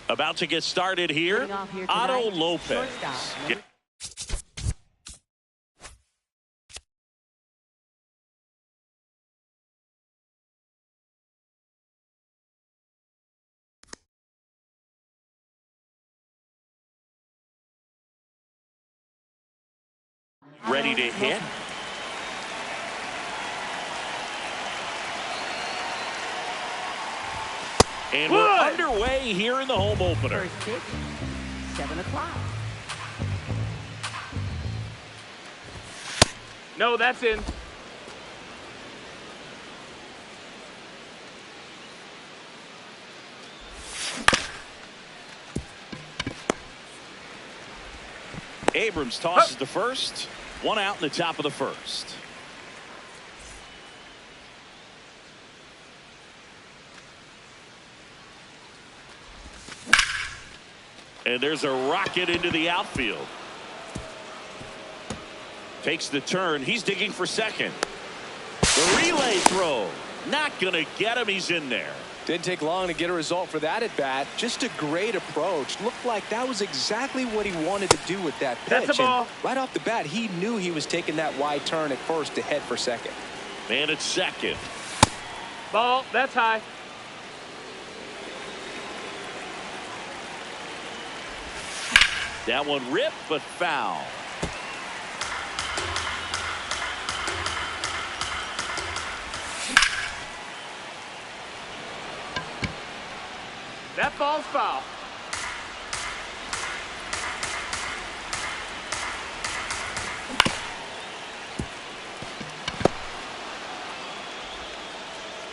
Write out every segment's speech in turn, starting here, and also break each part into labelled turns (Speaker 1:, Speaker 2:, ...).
Speaker 1: About to get started here, Otto Lopez. Ready to hit. And we're underway here in the home opener.
Speaker 2: First pitch, 7 o'clock.
Speaker 3: No, that's in.
Speaker 1: Abrams tosses to first. One out in the top of the first. And there's a rocket into the outfield. Takes the turn. He's digging for second. The relay throw. Not going to get him. He's in there.
Speaker 4: Didn't take long to get a result for that at bat. Just a great approach. Looked like that was exactly what he wanted to do with that pitch.
Speaker 3: That's a ball.
Speaker 4: And right off the bat, he knew he was taking that wide turn at first to head for second.
Speaker 1: Man at second.
Speaker 3: Ball. That's high.
Speaker 1: That one ripped, but foul.
Speaker 3: That ball's foul.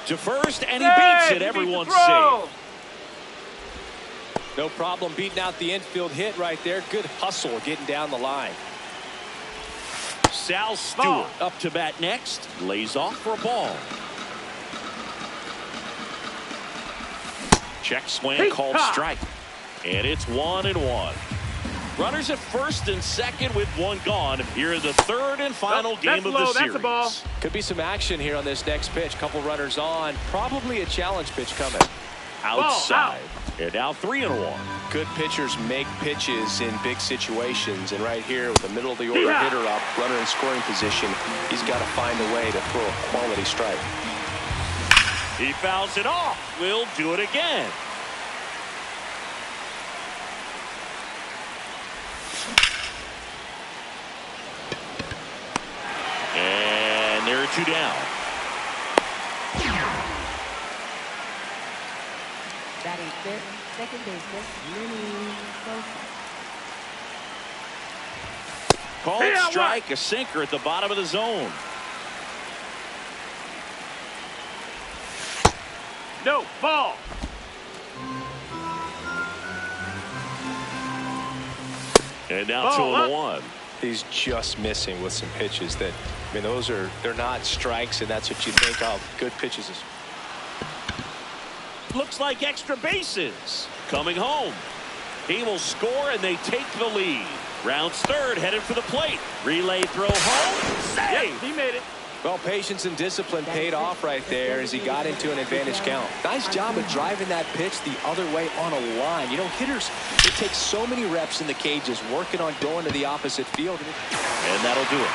Speaker 1: To first, and he beats it. Everyone's safe.
Speaker 4: No problem beating out the infield hit right there. Good hustle getting down the line.
Speaker 1: Sal Stewart up to bat next. Lays off for a ball. Check swing called strike. And it's 1-1. Runners at first and second with one gone here in the third and final game of the series.
Speaker 3: That's a ball.
Speaker 4: Could be some action here on this next pitch. Couple runners on. Probably a challenge pitch coming.
Speaker 1: Outside. And now 3-1.
Speaker 4: Good pitchers make pitches in big situations. And right here with the middle of the order hitter up, runner in scoring position, he's got to find a way to throw a quality strike.
Speaker 1: He fouls it off. We'll do it again. And there are two down.
Speaker 2: Batting fifth, second baseman, Lenny Sosa.
Speaker 1: Called strike, a sinker at the bottom of the zone.
Speaker 3: No, ball.
Speaker 1: And now 2-1.
Speaker 4: He's just missing with some pitches that, I mean, they're not strikes, and that's what you think of. Good pitches.
Speaker 1: Looks like extra bases. Coming home. He will score, and they take the lead. Rounds third, headed for the plate. Relay throw home. Save.
Speaker 3: Yep, he made it.
Speaker 4: Well, patience and discipline paid off right there as he got into an advantage count. Nice job of driving that pitch the other way on a line. You know, hitters, it takes so many reps in the cages working on going to the opposite field.
Speaker 1: And that'll do it.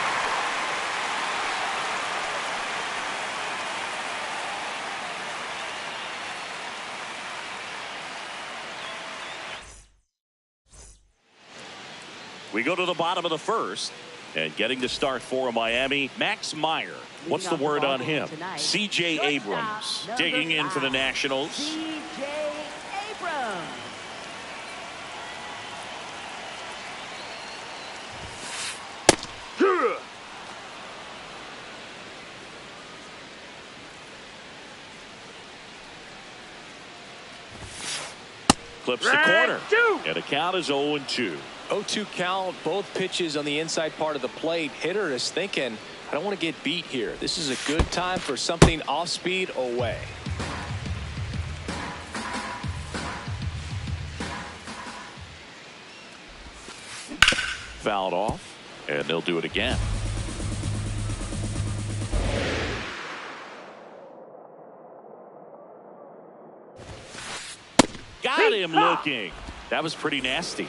Speaker 1: We go to the bottom of the first. And getting to start for Miami, Max Meyer. What's the word on him? C.J. Abrams digging in for the Nationals.
Speaker 2: C.J. Abrams.
Speaker 1: Clips the corner. And the count is 0-2.
Speaker 4: 0-2 count, both pitches on the inside part of the plate. Hitter is thinking, I don't want to get beat here. This is a good time for something off speed away.
Speaker 1: fouled off, and they'll do it again. Got him looking. That was pretty nasty.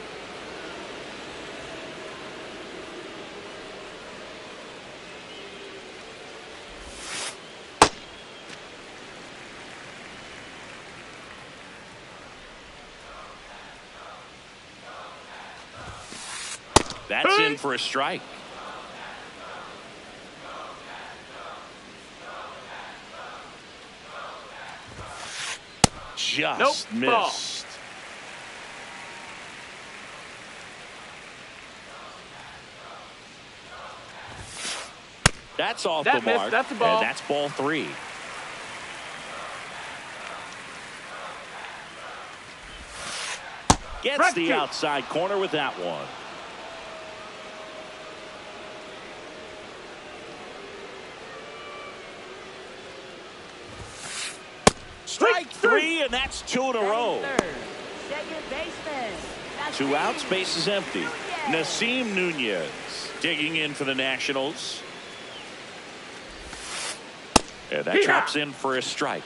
Speaker 1: That's in for a strike. Just missed. Ball. That's off the mark.
Speaker 3: That's a ball.
Speaker 1: And that's ball 3. Gets the outside corner with that one. Strike 3, and that's 2 in a row.
Speaker 2: Second baseman.
Speaker 1: 2 outs, base is empty. Nasim Nunez digging in for the Nationals. And that chops in for a strike.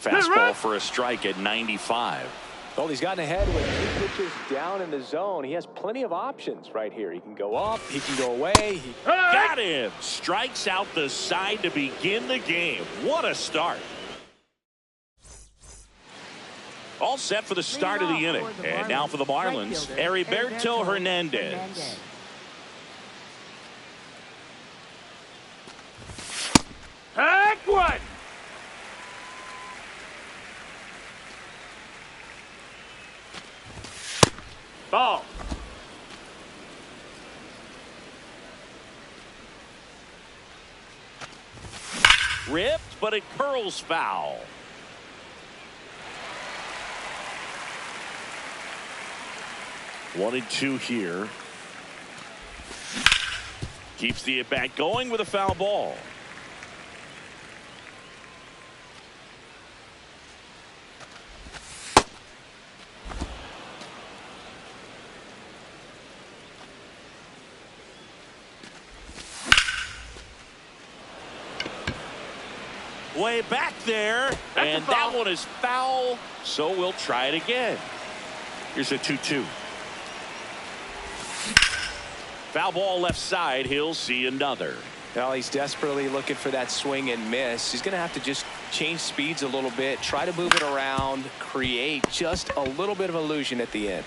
Speaker 1: Fastball for a strike at 95.
Speaker 4: Well, he's gotten ahead with 2 pitches down in the zone. He has plenty of options right here. He can go up, he can go away.
Speaker 1: Got him. Strikes out the side to begin the game. What a start. All set for the start of the inning. And now for the Marlins, Heriberto Hernandez.
Speaker 3: Heck one. Ball.
Speaker 1: Ripped, but it curls foul. One and 2 here. Keeps the at-bat going with a foul ball. Way back there, and that one is foul, so we'll try it again. Here's a 2-2. Foul ball left side. He'll see another.
Speaker 4: Well, he's desperately looking for that swing and miss. He's going to have to just change speeds a little bit, try to move it around, create just a little bit of illusion at the end.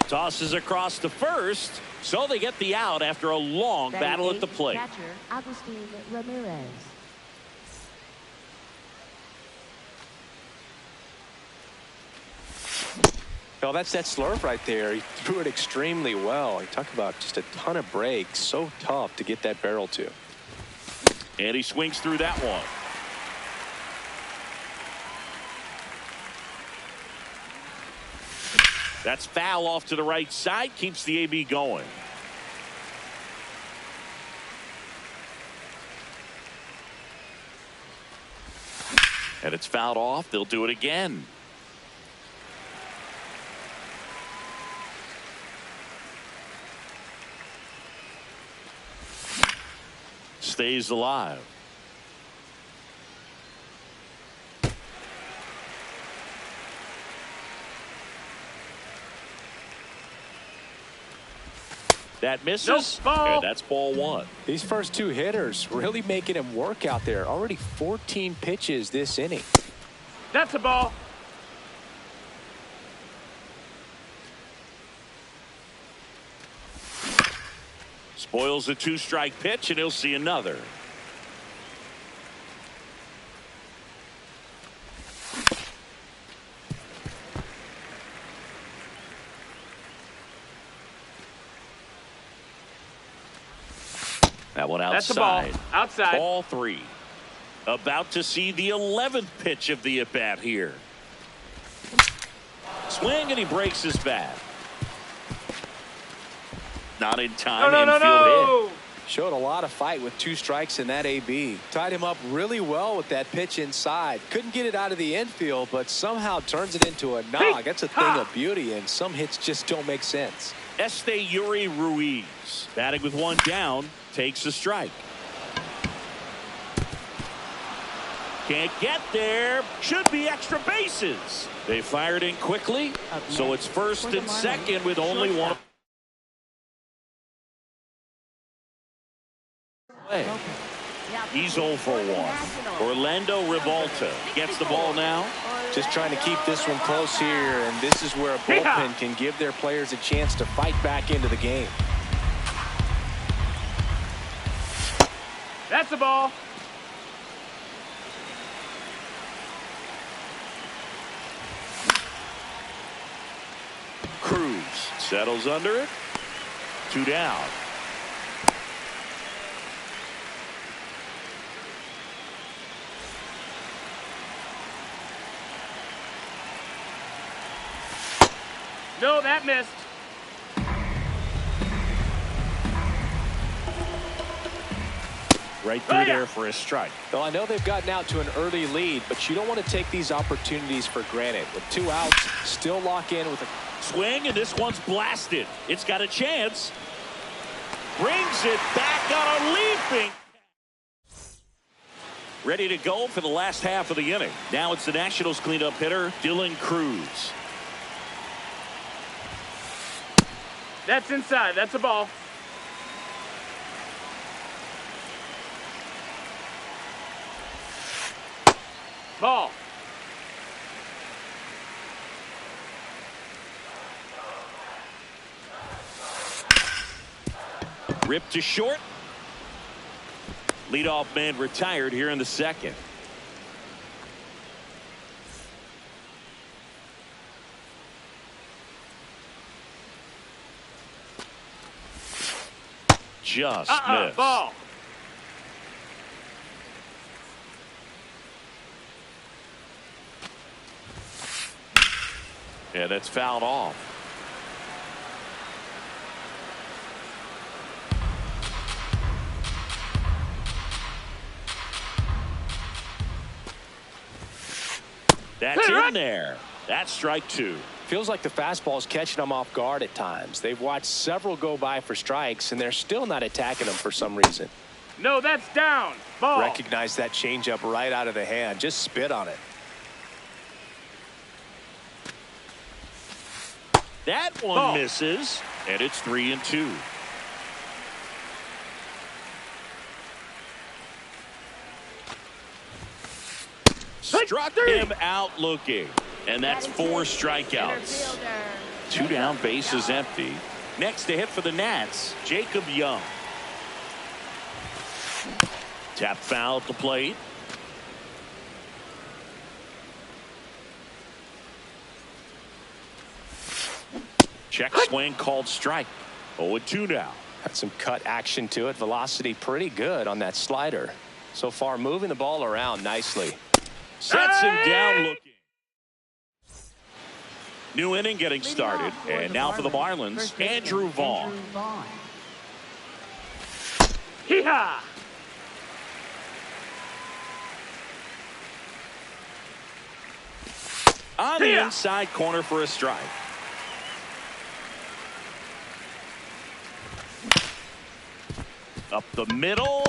Speaker 1: Tosses across to first, so they get the out after a long battle at the plate.
Speaker 2: Catcher, Agustin Ramirez.
Speaker 4: Well, that's that slurve right there. He threw it extremely well. You talk about just a ton of breaks. So tough to get that barrel to.
Speaker 1: And he swings through that one. That's foul off to the right side. Keeps the AB going. And it's fouled off. They'll do it again. Stays alive. That misses, and that's ball 1.
Speaker 4: These first 2 hitters really making him work out there. Already 14 pitches this inning.
Speaker 3: That's a ball.
Speaker 1: Spoils a 2-strike pitch, and he'll see another. That one outside.
Speaker 3: That's a ball. Outside.
Speaker 1: Ball 3. About to see the 11th pitch of the at-bat here. Swing, and he breaks his bat. Not in time.
Speaker 3: No.
Speaker 1: Hit.
Speaker 4: Showed a lot of fight with 2 strikes in that AB. Tied him up really well with that pitch inside. Couldn't get it out of the infield, but somehow turns it into a knock. That's a thing of beauty, and some hits just don't make sense.
Speaker 1: Yuri Ruiz, batting with 1 down, takes a strike. Can't get there. Should be extra bases. They fired in quickly, so it's first and second with only 1. He's 0 for 1. Orlando Rivalta gets the ball now.
Speaker 4: Just trying to keep this one close here, and this is where a bullpen can give their players a chance to fight back into the game.
Speaker 3: That's the ball.
Speaker 1: Cruz settles under it. 2 down.
Speaker 3: No, that missed.
Speaker 1: Right through there for a strike.
Speaker 4: Well, I know they've gotten out to an early lead, but you don't want to take these opportunities for granted. With 2 outs, still lock in with a
Speaker 1: swing, and this one's blasted. It's got a chance. Brings it back on a leaping. Ready to go for the last half of the inning. Now it's the Nationals cleanup hitter, Dylan Cruz.
Speaker 3: That's inside. That's a ball. Ball.
Speaker 1: Ripped to short. Leadoff man retired here in the second. Just missed.
Speaker 3: Ball.
Speaker 1: Yeah, that's fouled off. That's in there. That's strike 2.
Speaker 4: Feels like the fastball is catching them off guard at times. They've watched several go by for strikes, and they're still not attacking them for some reason.
Speaker 3: No, that's down. Ball.
Speaker 4: Recognize that changeup right out of the hand. Just spit on it.
Speaker 1: That one misses, and it's 3-2. Struck him out looking, and that's 4 strikeouts. 2 down, bases empty. Next to hit for the Nats, Jacob Young. Tap foul at the plate. Check swing called strike. 0-2 now.
Speaker 4: Had some cut action to it. Velocity pretty good on that slider. So far moving the ball around nicely.
Speaker 1: Sets him down looking. New inning getting started. And now for the Marlins, Andrew Vaughn.
Speaker 3: Hee-haw!
Speaker 1: On the inside corner for a strike. Up the middle.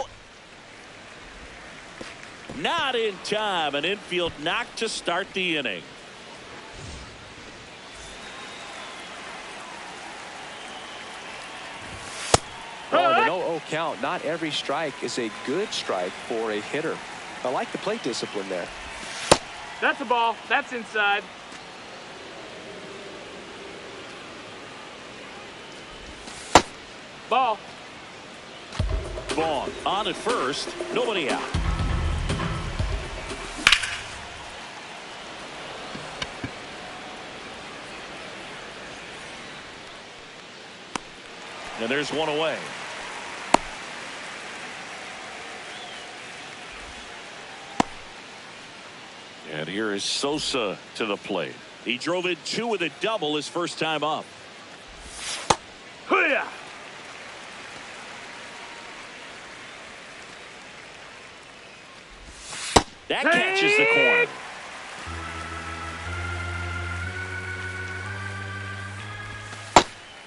Speaker 1: Not in time. An infield knock to start the inning.
Speaker 4: Well, the 0-0 count. Not every strike is a good strike for a hitter. I like the plate discipline there.
Speaker 3: That's a ball. That's inside. Ball.
Speaker 1: Vaughn on at first. Nobody out. And there's one away. And here is Sosa to the plate. He drove in 2 with a double his first time up.
Speaker 3: Hoo-yah!
Speaker 1: That catches the corner.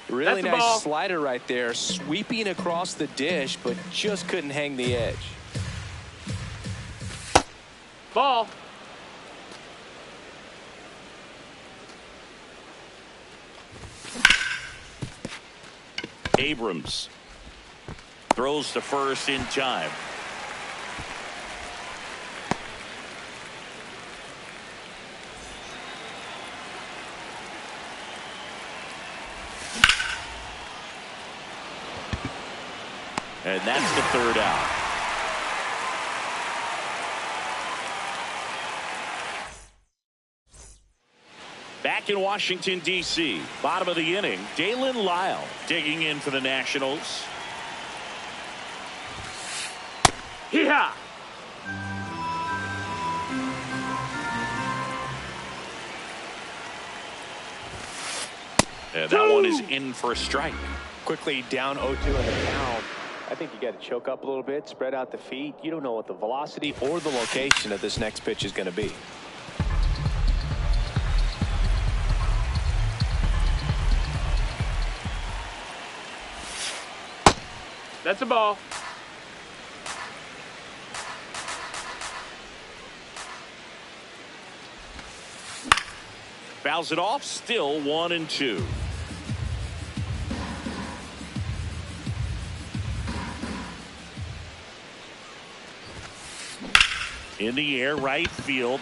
Speaker 4: Really
Speaker 3: That's a ball.
Speaker 4: nice slider right there, sweeping across the dish, but just couldn't hang the edge.
Speaker 3: Ball.
Speaker 1: Abrams throws to first in time. And that's the third out. Back in Washington, D.C., bottom of the inning, Dalen Lyle digging in for the Nationals.
Speaker 3: Hee-haw!
Speaker 1: And that one is in for a strike.
Speaker 4: Quickly down 0-2 in the count. I think you got to choke up a little bit, spread out the feet. You don't know what the velocity or the location of this next pitch is going to be.
Speaker 3: That's a ball.
Speaker 1: Fouls it off, still 1-2. In the air, right field.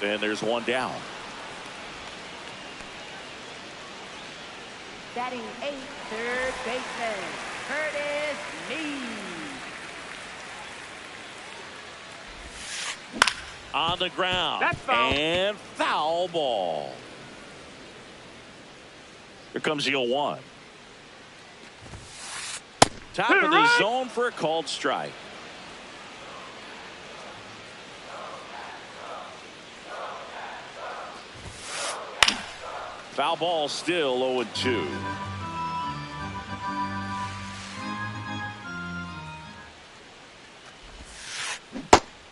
Speaker 1: And there's one down.
Speaker 2: Batting 8th, third baseman, Curtis Mead.
Speaker 1: On the ground.
Speaker 3: That's foul.
Speaker 1: And foul ball. Here comes the 0-1. Top of the zone for a called strike. Foul ball, still 0-2.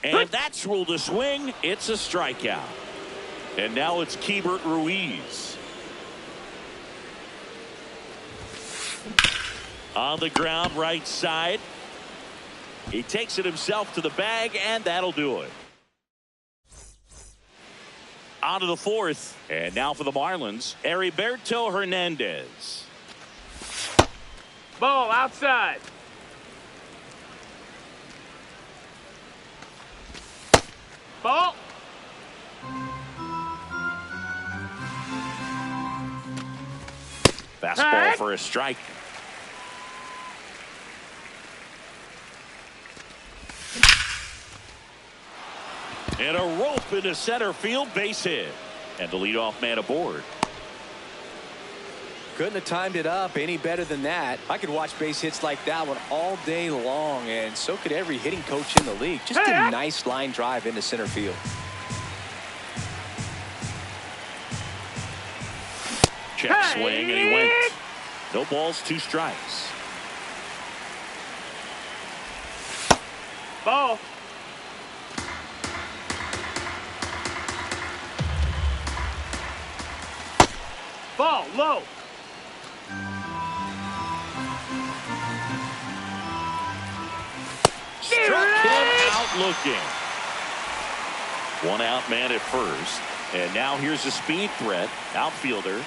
Speaker 1: And that's ruled a swing. It's a strikeout. And now it's Keibert Ruiz. On the ground, right side. He takes it himself to the bag, and that'll do it. On to the fourth. And now for the Marlins, Heriberto Hernandez.
Speaker 3: Ball outside. Ball.
Speaker 1: Fastball for a strike. And a rope into center field, base hit. And the leadoff man aboard.
Speaker 4: Couldn't have timed it up any better than that. I could watch base hits like that one all day long, and so could every hitting coach in the league. Just a nice line drive into center field.
Speaker 1: Check swing, and he went. No balls, 2 strikes.
Speaker 3: Ball. Ball low.
Speaker 1: Struck him out looking. 1 out man at first. And now here's a speed threat. Outfielder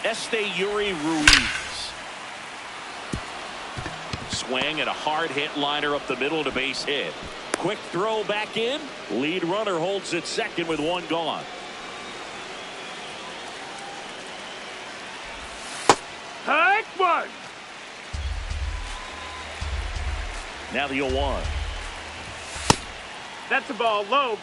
Speaker 1: Yuri Ruiz. Swing and a hard hit liner up the middle to base hit. Quick throw back in. Lead runner holds at second with 1 gone.
Speaker 3: Hike one.
Speaker 1: Now the 0-1.
Speaker 3: That's a ball low.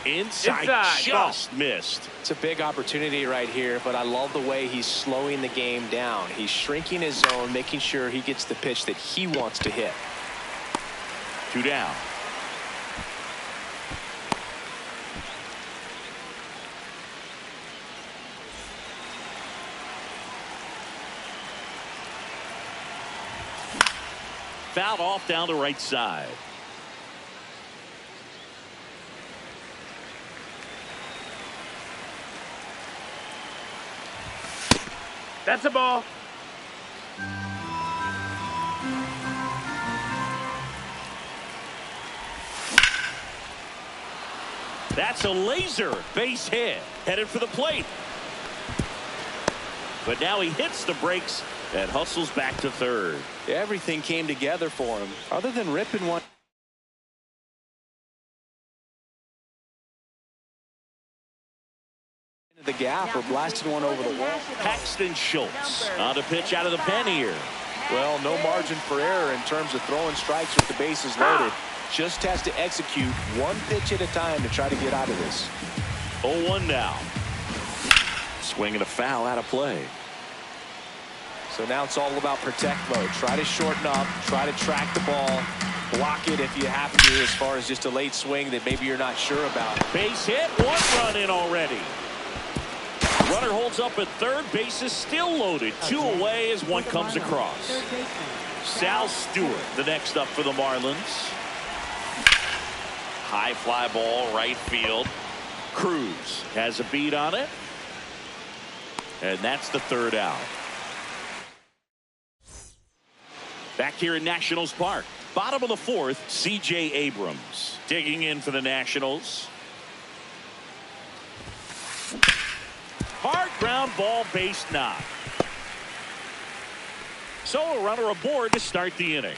Speaker 1: Inside, just missed.
Speaker 4: It's a big opportunity right here, but I love the way he's slowing the game down. He's shrinking his zone, making sure he gets the pitch that he wants to hit.
Speaker 1: 2 down. Fouled off down the right side.
Speaker 3: That's a ball.
Speaker 1: That's a laser base hit. Headed for the plate. But now he hits the brakes and hustles back to third.
Speaker 4: Everything came together for him. Other than ripping one into the gap or blasting one over the wall.
Speaker 1: Paxton Schultz on the pitch out of the pen here.
Speaker 4: Well, no margin for error in terms of throwing strikes with the bases loaded. Just has to execute one pitch at a time to try to get out of this.
Speaker 1: 0-1 now. Swinging a foul out of play.
Speaker 4: So now it's all about protect mode. Try to shorten up, try to track the ball, block it if you have to, as far as just a late swing that maybe you're not sure about.
Speaker 1: Base hit, 1 run in already. Runner holds up at third, base is still loaded. 2 away as one comes across. Sal Stewart, the next up for the Marlins. High fly ball, right field. Cruz has a beat on it. And that's the third out. Back here in Nationals Park. Bottom of the fourth, C.J. Abrams digging in for the Nationals. Hard ground ball, base knock. So a runner aboard to start the inning.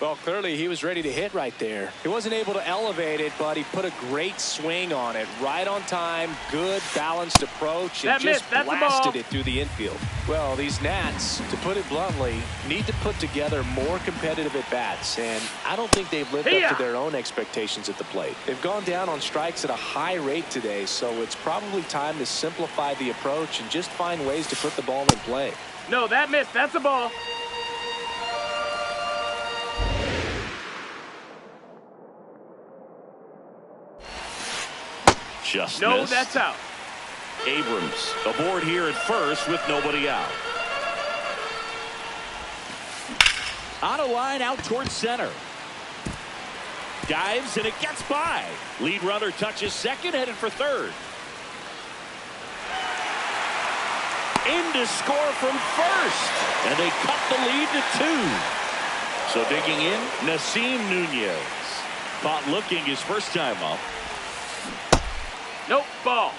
Speaker 4: Well, clearly he was ready to hit right there. He wasn't able to elevate it, but he put a great swing on it. Right on time, good balanced approach, and just blasted it through the infield. Well, these Nats, to put it bluntly, need to put together more competitive at-bats, and I don't think they've lived up to their own expectations at the plate. They've gone down on strikes at a high rate today, so it's probably time to simplify the approach and just find ways to put the ball in play.
Speaker 3: No, that missed. That's a ball.
Speaker 1: Just
Speaker 3: no,
Speaker 1: missed.
Speaker 3: That's out.
Speaker 1: Abrams aboard here at first with nobody out. On a line out towards center. Dives and it gets by. Lead runner touches second, headed for third. In to score from first. And they cut the lead to 2. So digging in, Nasim Nunez. Caught looking his first time up.
Speaker 3: Nope, ball.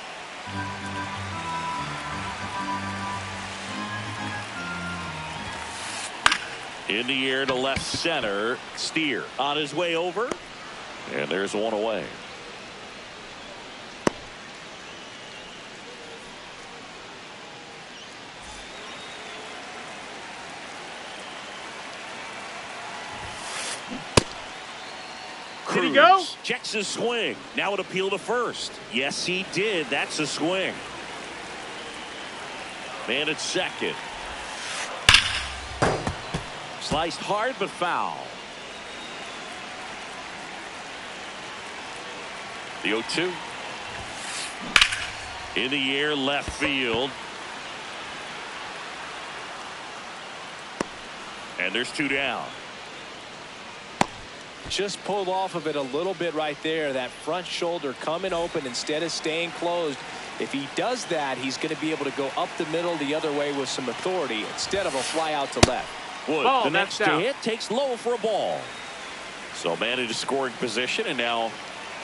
Speaker 1: In the air to left center. Steer on his way over. And there's one away.
Speaker 3: Did he go?
Speaker 1: Checks his swing. Now it appeal to first. Yes, he did. That's a swing. Man at second. Sliced hard but foul. The 0-2. In the air left field. And there's 2 down.
Speaker 4: Just pulled off of it a little bit right there. That front shoulder coming open instead of staying closed. If he does that, he's going to be able to go up the middle the other way with some authority instead of a fly out to left.
Speaker 1: Wood, the next to hit, takes low for a ball. So man in a scoring position, and now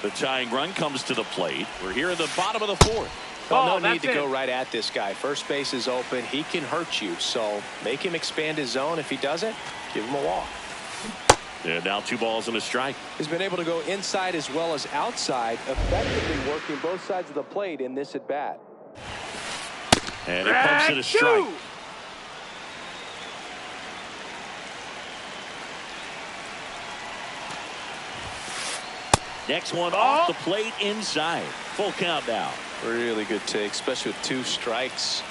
Speaker 1: the tying run comes to the plate. We're here in the bottom of the fourth.
Speaker 4: Well, no need to go right at this guy. First base is open. He can hurt you. So make him expand his zone. If he doesn't, give him a walk.
Speaker 1: And now 2 balls and a strike.
Speaker 4: He's been able to go inside as well as outside, effectively working both sides of the plate in this at bat.
Speaker 1: And it comes to the strike. Next one off the plate inside. Full count now.
Speaker 4: Really good take, especially with 2 strikes.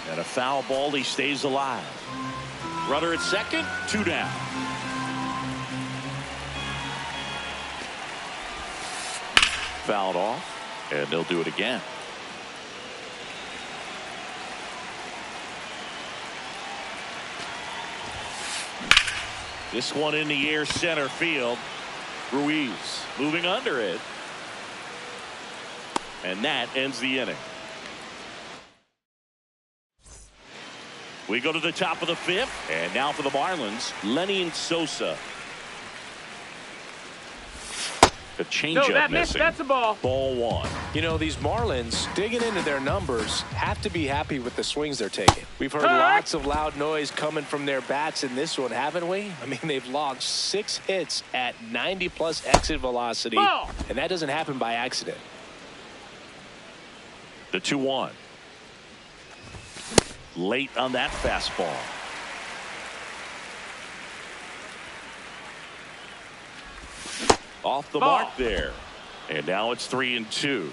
Speaker 1: And a foul ball. He stays alive. Runner at second, 2 down. Fouled off, and they'll do it again. This one in the air center field. Ruiz moving under it. And that ends the inning. We go to the top of the fifth. And now for the Marlins, Lenny Sosa. The changeup
Speaker 3: that
Speaker 1: missing.
Speaker 3: missed. That's a ball.
Speaker 1: Ball one.
Speaker 4: You know, these Marlins, digging into their numbers, have to be happy with the swings they're taking. We've heard lots of loud noise coming from their bats in this one, haven't we? I mean, they've logged 6 hits at 90-plus exit velocity,
Speaker 3: Ball.
Speaker 4: and that doesn't happen by accident.
Speaker 1: The 2-1. Late on that fastball. Off the
Speaker 3: Ball.
Speaker 1: mark there. And now it's 3-2.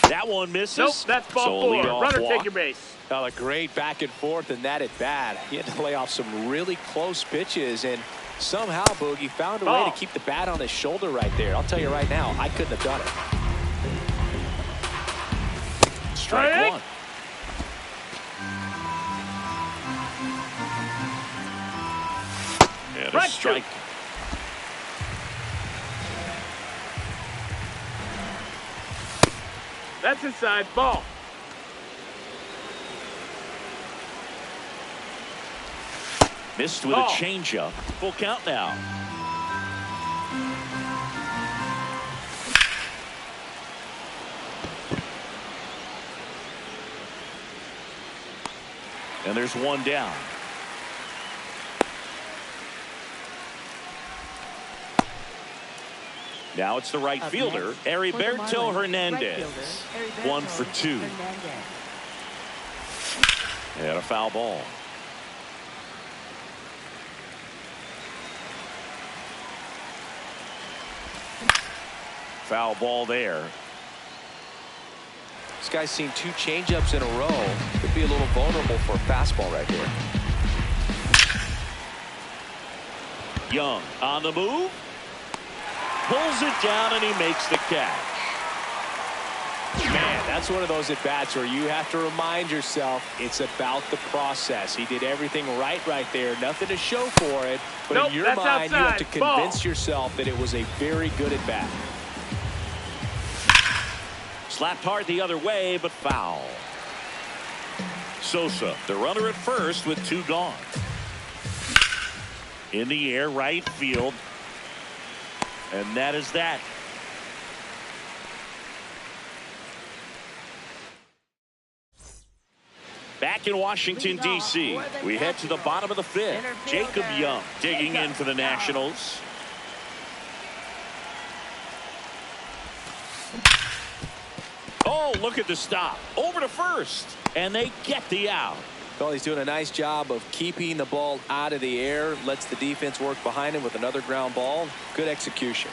Speaker 1: That one misses.
Speaker 3: Nope, that's ball
Speaker 1: So a
Speaker 3: 4.
Speaker 1: leadoff
Speaker 3: Runner,
Speaker 1: walk.
Speaker 3: take your base.
Speaker 4: Well, a great back and forth in that at bat. He had to lay off some really close pitches, and somehow Boogie found a way to keep the bat on his shoulder right there. I'll tell you right now, I couldn't have done it.
Speaker 1: Strike one. And a strike.
Speaker 3: That's inside. Ball.
Speaker 1: Missed with a changeup. Full count now. And there's one down. Now it's the right fielder, Heriberto Hernandez. 1 for 2. And a foul ball. Foul ball there.
Speaker 4: This guy's seen 2 changeups in a row. Could be a little vulnerable for a fastball right here.
Speaker 1: Young on the move. Pulls it down and he makes the catch.
Speaker 4: Man, that's one of those at-bats where you have to remind yourself it's about the process. He did everything right there. Nothing to show for it. But in your mind, you have to convince yourself that it was a very good at-bat.
Speaker 1: Slapped hard the other way, but foul. Sosa, the runner at first with 2 gone. In the air, right field. And that is that. Back in Washington, D.C., we head to the bottom of the 5th. Jacob Young digging in for the Nationals. Oh, look at the stop. Over to first. And they get the out.
Speaker 4: Well, he's doing a nice job of keeping the ball out of the air. Lets the defense work behind him with another ground ball. Good execution.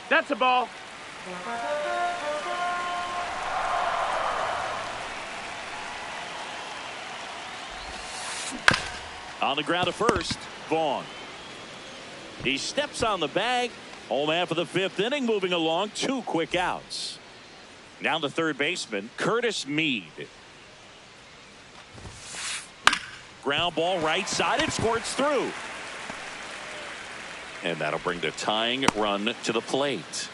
Speaker 3: That's a ball.
Speaker 1: On the ground to first, Vaughn. He steps on the bag. Home half of the 5th inning, moving along. 2 quick outs. Now the third baseman, Curtis Mead. Ground ball right side. It squirts through. And that'll bring the tying run to the plate.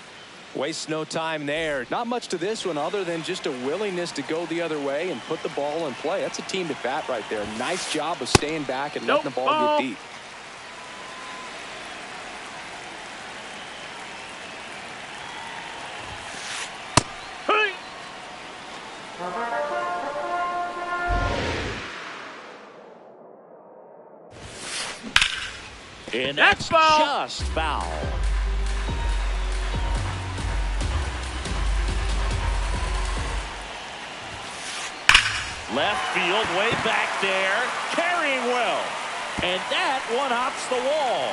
Speaker 4: Wastes no time there. Not much to this one other than just a willingness to go the other way and put the ball in play. That's a team at bat right there. Nice job of staying back and letting the ball get deep.
Speaker 1: And that's just foul. Left field, way back there, carrying well. And that one hops the wall.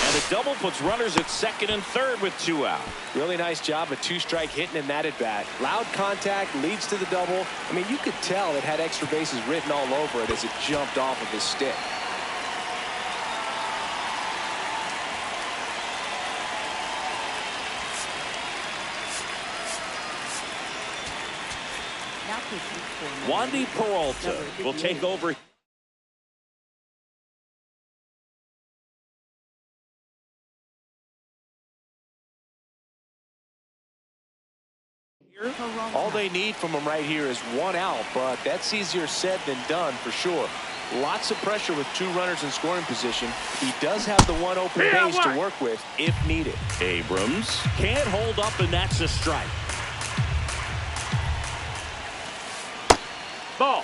Speaker 1: And a double puts runners at second and third with 2 out.
Speaker 4: Really nice job of 2-strike hitting in that at bat. Loud contact leads to the double. I mean, you could tell it had extra bases written all over it as it jumped off of his stick.
Speaker 1: Wandy Peralta will take over.
Speaker 4: All they need from him right here is one out, but that's easier said than done for sure. Lots of pressure with two runners in scoring position. He does have the one open base to work with if needed.
Speaker 1: Abrams can't hold up, and that's a strike.
Speaker 3: Ball.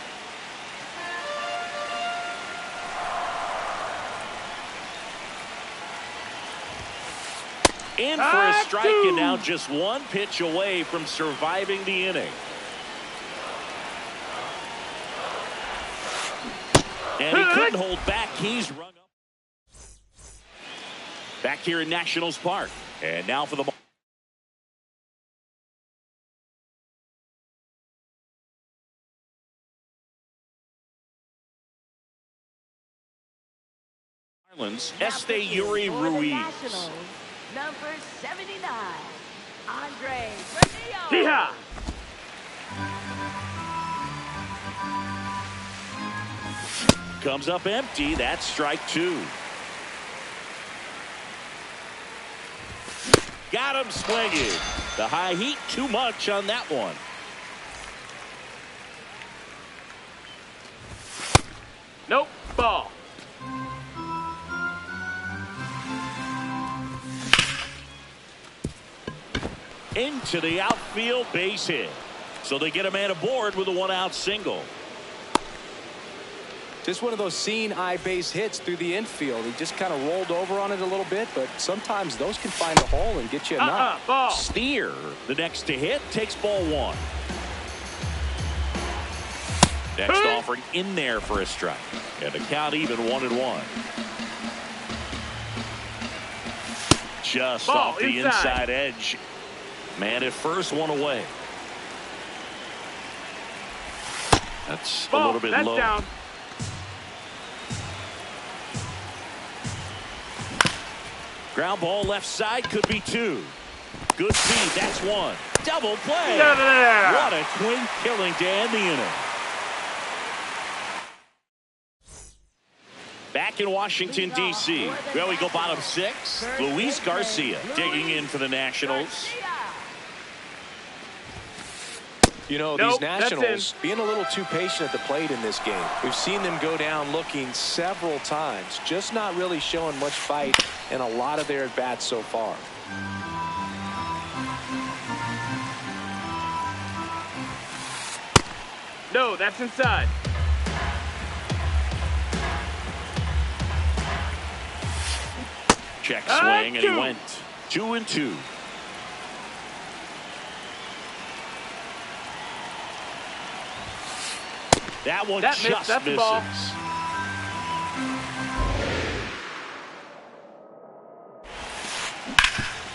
Speaker 1: In for a strike, and now just one pitch away from surviving the inning. And he couldn't hold back. He's rung up. Back here in Nationals Park. And now for the Marlins, Yuri Ruiz.
Speaker 2: Number 79, Andre
Speaker 3: Yeah.
Speaker 1: Comes up empty. That's strike two. Got him swinging. The high heat, too much on that one.
Speaker 3: Nope. Ball.
Speaker 1: Into the outfield, base hit. So they get a man aboard with a one-out single.
Speaker 4: Just one of those seeing eye base hits through the infield. He just kind of rolled over on it a little bit, but sometimes those can find a hole and get you a knock.
Speaker 3: Ball.
Speaker 1: Steer, the next to hit, takes ball one. Next offering in there for a strike. And the count even 1-1. Just
Speaker 3: Ball
Speaker 1: off the inside edge. Man at first, one away. That's a little bit low.
Speaker 3: Down.
Speaker 1: Ground ball left side, could be two. Good speed, that's one. Double play.
Speaker 3: Yeah.
Speaker 1: What a twin killing to end the inning. Back in Washington, D.C. Well, we go bottom six. Luis Garcia digging in for the Nationals.
Speaker 4: You know, these Nationals being a little too patient at the plate in this game. We've seen them go down looking several times, just not really showing much fight in a lot of their at-bats so far.
Speaker 3: No, that's inside.
Speaker 1: Check swing, and he went 2-2. That one just misses.
Speaker 3: Ball.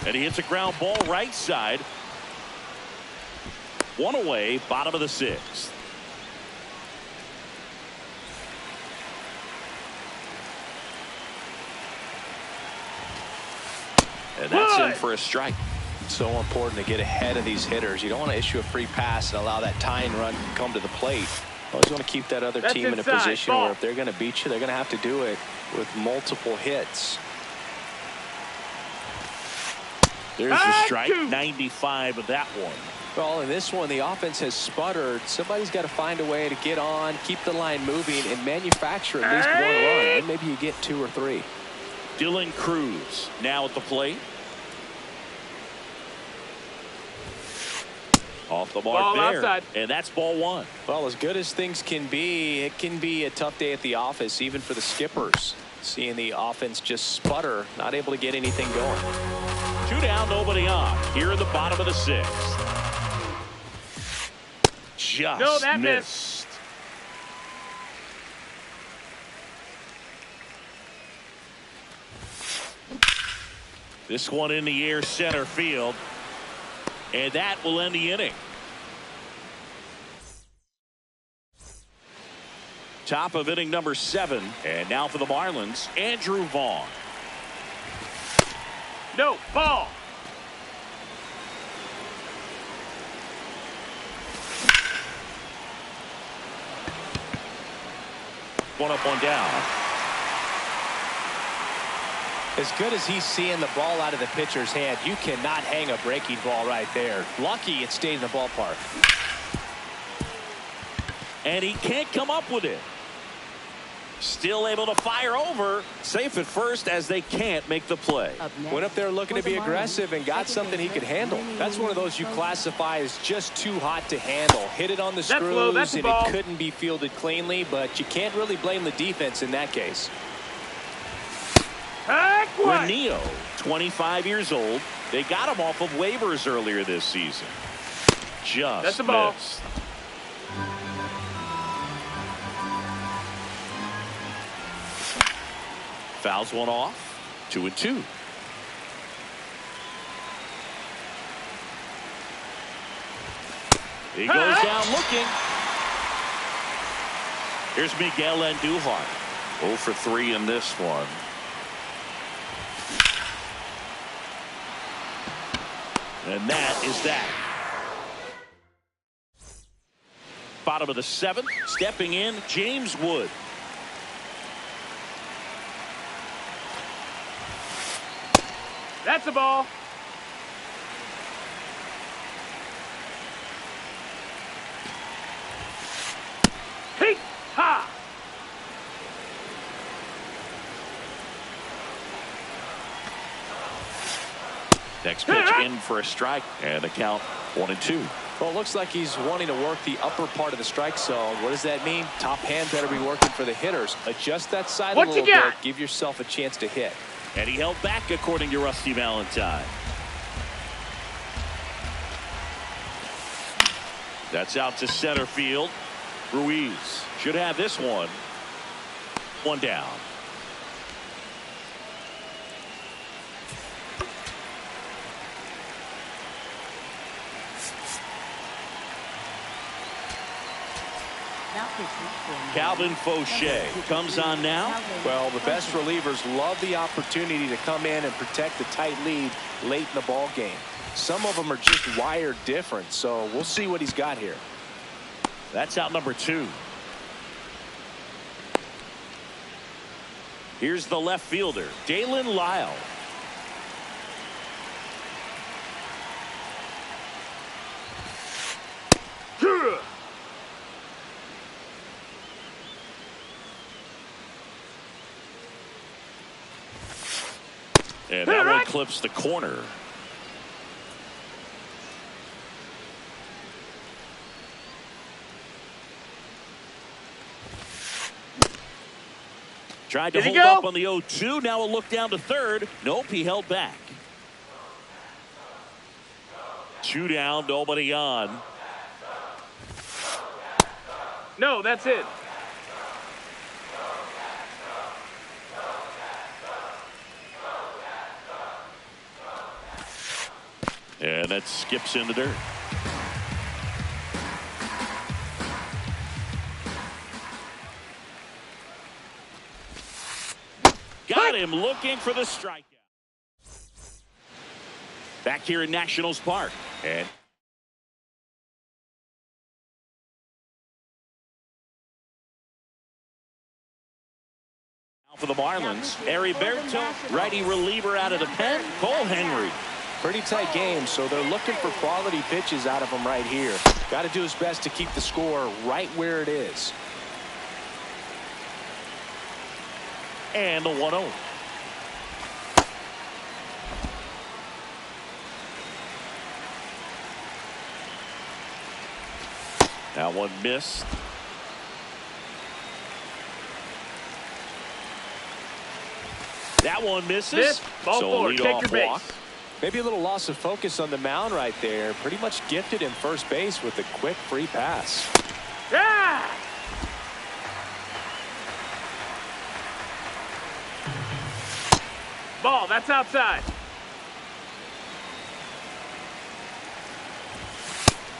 Speaker 1: And he hits a ground ball right side. One away, bottom of the sixth. And that's in for a strike.
Speaker 4: So important to get ahead of these hitters. You don't want to issue a free pass and allow that tying run to come to the plate. You always want to keep that other team in a position where if they're going to beat you, they're going to have to do it with multiple hits.
Speaker 1: There's the strike, 95 of that one.
Speaker 4: Well, in this one, the offense has sputtered. Somebody's got to find a way to get on, keep the line moving, and manufacture at least one run. And maybe you get two or three.
Speaker 1: Dylan Cruz now at the plate. Off the mark there.
Speaker 3: Outside.
Speaker 1: And that's ball one.
Speaker 4: Well, as good as things can be, it can be a tough day at the office, even for the skippers. Seeing the offense just sputter, not able to get anything going.
Speaker 1: 2 down, nobody on. Here in the bottom of the sixth. Just missed. This one in the air, center field. And that will end the inning. Top of inning number 7. And now for the Marlins, Andrew Vaughn.
Speaker 3: No, ball.
Speaker 1: One up, one down.
Speaker 4: As good as he's seeing the ball out of the pitcher's hand, you cannot hang a breaking ball right there. Lucky it stayed in the ballpark.
Speaker 1: And he can't come up with it. Still able to fire over. Safe at first as they can't make the play.
Speaker 4: Went up there looking to be aggressive and got something he could handle. That's one of those you classify as just too hot to handle. Hit it on the screws and it couldn't be fielded cleanly, but you can't really blame the defense in that case.
Speaker 1: Renio, 25 years old. They got him off of waivers earlier this season. Just missed. Fouls one off. 2-2. He goes down looking. Here's Miguel Andujar. 0 for 3 in this one. And that is that. Bottom of the 7th. Stepping in, James Wood.
Speaker 3: That's a ball. Hey, ha!
Speaker 1: Next pitch in for a strike, and the count 1-2.
Speaker 4: Well, it looks like he's wanting to work the upper part of the strike zone. What does that mean? Top hand better be working for the hitters. Adjust that side a little bit. Give yourself a chance to hit.
Speaker 1: And he held back, according to Rusty Valentine. That's out to center field. Ruiz should have this one. One down. Calvin Fauché comes on now.
Speaker 4: Well, the best relievers love the opportunity to come in and protect the tight lead late in the ball game. Some of them are just wired different, so we'll see what he's got here.
Speaker 1: That's out number 2. Here's the left fielder, Dalen Lyle. And that one clips the corner. Tried to hold up on the 0-2. Now a look down to third. Nope, he held back. 2 down, nobody on.
Speaker 3: No, that's it.
Speaker 1: And that skips in the dirt. Got him looking for the strikeout. Back here in Nationals Park. And now for the Marlins, Heriberto, righty reliever out of the pen, Cole Henry.
Speaker 4: Pretty tight game, so they're looking for quality pitches out of him right here. Got to do his best to keep the score right where it is.
Speaker 1: And the 1-0. That one missed. That one misses.
Speaker 3: Ball
Speaker 1: so
Speaker 3: forward. Take your base.
Speaker 1: Walk.
Speaker 4: Maybe a little loss of focus on the mound right there. Pretty much gifted him first base with a quick free pass.
Speaker 3: Yeah! Ball, that's outside.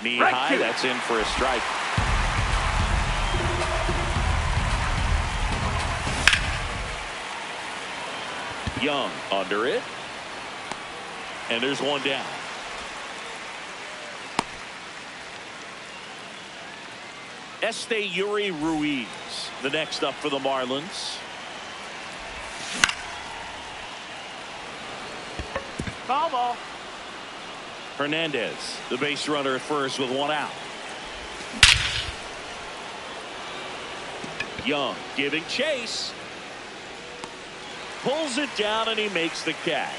Speaker 1: Knee high, that's in for a strike. Young under it. And there's one down. Yuri Ruiz, the next up for the Marlins.
Speaker 3: Foul ball.
Speaker 1: Hernandez, the base runner at first with one out. Young giving chase. Pulls it down and he makes the catch.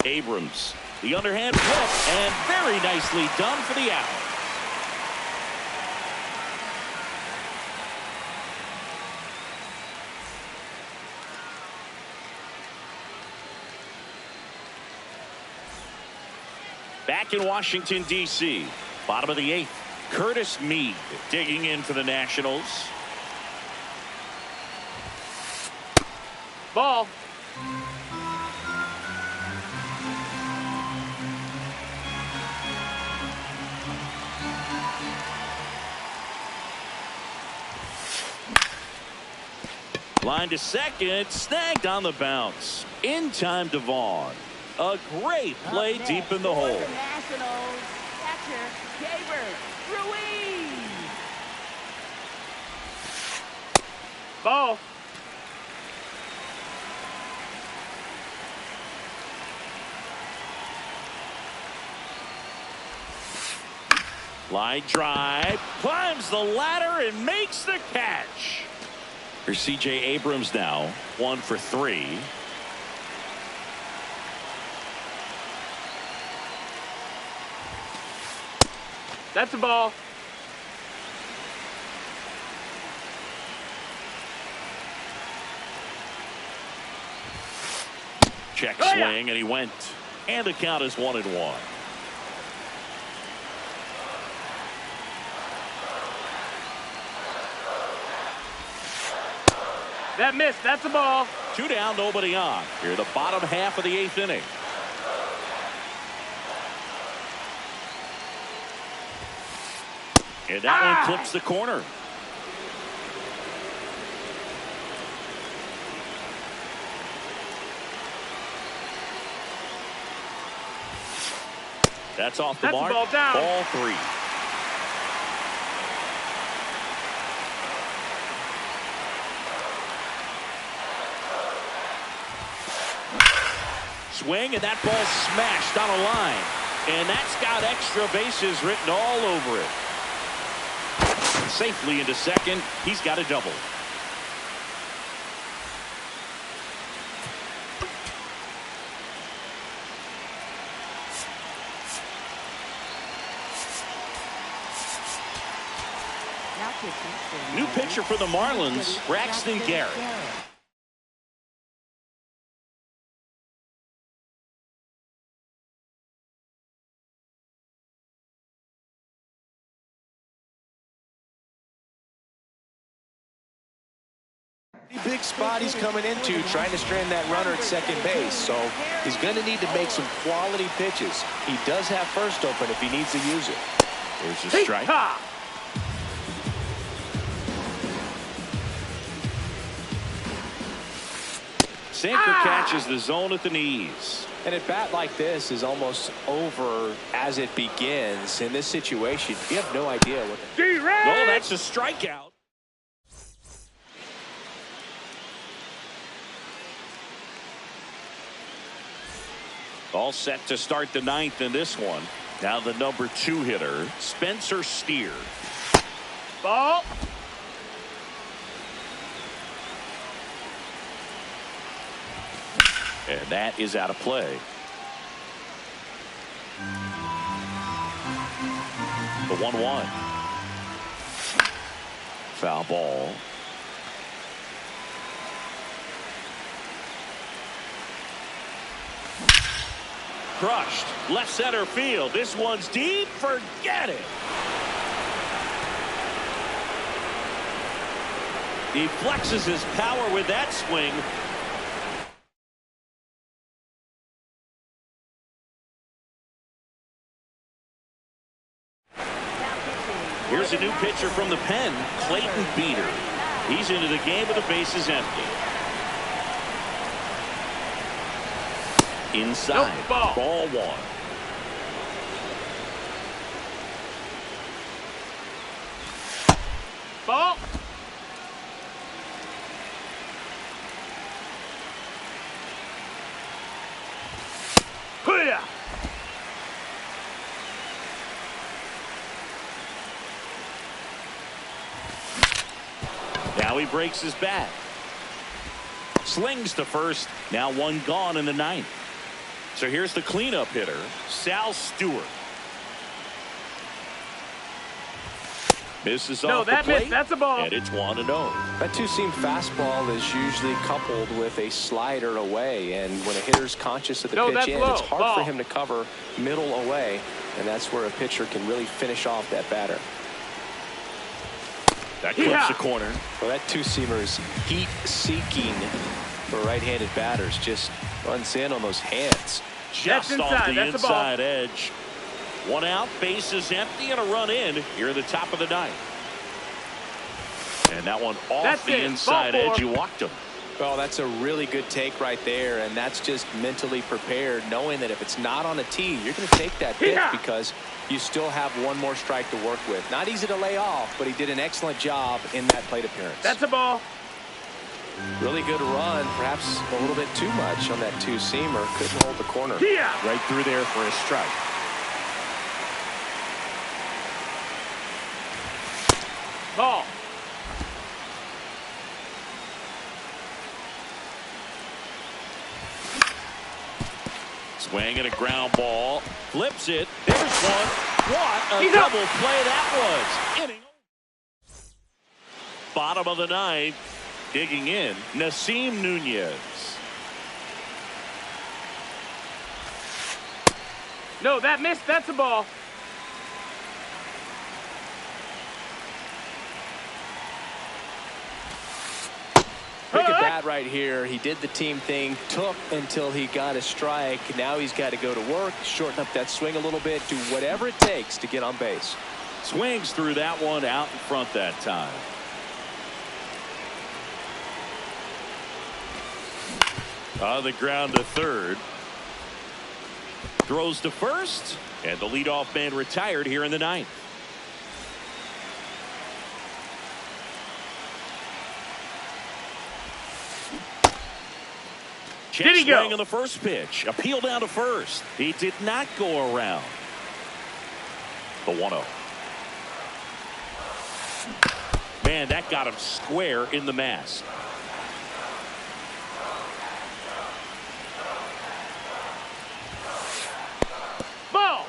Speaker 1: Abrams, the underhand flip, and very nicely done for the out. Back in Washington, D.C., bottom of the 8th. Curtis Mead digging in for the Nationals.
Speaker 3: Ball.
Speaker 1: Line to second, snagged on the bounce. In time to Vaughn. A great play deep in the hole.
Speaker 2: The Nationals, catcher, Gaber, Ruiz.
Speaker 3: Ball.
Speaker 1: Line drive, climbs the ladder and makes the catch. Here's C.J. Abrams now, 1 for 3.
Speaker 3: That's a ball.
Speaker 1: Check
Speaker 3: Oh,
Speaker 1: swing,
Speaker 3: yeah.
Speaker 1: and he went. And the count is 1-1.
Speaker 3: That missed. That's a ball.
Speaker 1: 2 down, nobody on. Here, the bottom half of the 8th inning. And that one clips the corner. That's off the
Speaker 3: That's a
Speaker 1: mark.
Speaker 3: ball down.
Speaker 1: Ball 3. Swing, and that ball smashed on a line. And that's got extra bases written all over it. Safely into second. He's got a double. New pitcher for the Marlins, Braxton Garrett.
Speaker 4: Big spot he's coming into, trying to strand that runner at second base. So he's going to need to make some quality pitches. He does have first open if he needs to use it.
Speaker 1: There's a strike.
Speaker 3: Ha!
Speaker 1: Sanker catches the zone at the knees.
Speaker 4: And a bat like this is almost over as it begins. In this situation, you have no idea what.
Speaker 1: No, that's a strikeout. All set to start the 9th in this one. Now the number 2 hitter, Spencer Steer.
Speaker 3: Ball.
Speaker 1: And that is out of play. The 1-1. Foul ball. Crushed. Left center field. This one's deep. Forget it. He flexes his power with that swing. Here's a new pitcher from the pen, Clayton Beater. He's into the game with the bases empty. inside.
Speaker 3: Nope, ball.
Speaker 1: Ball one.
Speaker 3: Ball. Hoo-yah.
Speaker 1: Now he breaks his bat. Slings to first. Now one gone in the ninth. So here's the cleanup hitter, Sal Stewart. Misses off the
Speaker 3: that
Speaker 1: plate.
Speaker 3: missed. That's a ball.
Speaker 1: And it's 1-0.
Speaker 4: That two-seam fastball is usually coupled with a slider away, and when a hitter's conscious of the pitch
Speaker 3: that's
Speaker 4: in,
Speaker 3: low.
Speaker 4: it's hard
Speaker 3: Ball.
Speaker 4: for him to cover middle away, and that's where a pitcher can really finish off that batter.
Speaker 1: That clips
Speaker 3: Yeah.
Speaker 1: the corner.
Speaker 4: Well, that two-seamer is heat-seeking for right-handed batters. Just runs in on those hands.
Speaker 1: Just
Speaker 3: That's
Speaker 1: off
Speaker 3: inside.
Speaker 1: the
Speaker 3: That's a ball.
Speaker 1: inside edge. One out, bases empty, and a run in here at the top of the ninth. And that one off
Speaker 3: That's
Speaker 1: the
Speaker 3: it.
Speaker 1: inside
Speaker 3: Ball
Speaker 1: edge.
Speaker 3: four.
Speaker 1: You walked him.
Speaker 4: Well, that's a really good take right there, and that's just mentally prepared, knowing that if it's not on a tee, you're going to take that pitch
Speaker 3: Yeah.
Speaker 4: because you still have one more strike to work with. Not easy to lay off, but he did an excellent job in that plate appearance.
Speaker 3: That's a ball.
Speaker 4: Really good run, perhaps a little bit too much on that two-seamer. Couldn't hold the corner.
Speaker 3: Yeah.
Speaker 1: Right through there for a strike.
Speaker 3: Ball.
Speaker 1: Swing and a ground ball. Flips it. There's one. What a
Speaker 3: He's up.
Speaker 1: double play that was. Inning. Bottom of the ninth. Digging in. Nasim Nunez.
Speaker 3: No, that missed. That's a ball.
Speaker 4: Look at that right here. He did the team thing, took until he got a strike. Now he's got to go to work, shorten up that swing a little bit, do whatever it takes to get on base.
Speaker 1: Swings through that one out in front that time. On the ground to third. Throws to first. And the leadoff man retired here in the ninth.
Speaker 3: Did he go?
Speaker 1: Swing on the first pitch. Appeal down to first. He did not go around. The 1-0. Man, that got him square in the mask.
Speaker 3: Ball.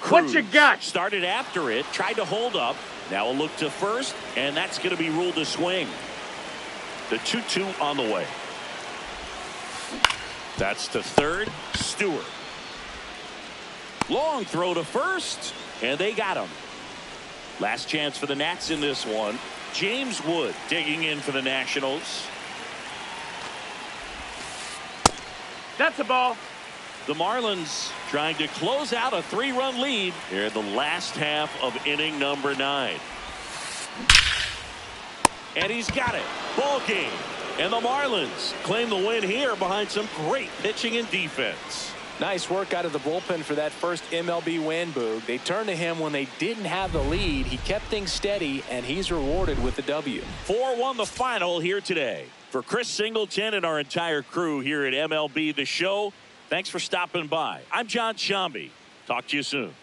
Speaker 3: What you got?
Speaker 1: Started after it, tried to hold up. Now a look to first, and that's going to be ruled a swing. The 2-2 on the way. That's to third, Stewart. Long throw to first, and they got him. Last chance for the Nats in this one. James Wood digging in for the Nationals.
Speaker 3: That's a ball.
Speaker 1: The Marlins trying to close out a 3-run lead here in the last half of inning number 9. And he's got it. Ball game. And the Marlins claim the win here behind some great pitching and defense.
Speaker 4: Nice work out of the bullpen for that first MLB win, Boog. They turned to him when they didn't have the lead. He kept things steady, and he's rewarded with the W.
Speaker 1: 4-1 the final here today. For Chris Singleton and our entire crew here at MLB The Show, thanks for stopping by. I'm John Shambi. Talk to you soon.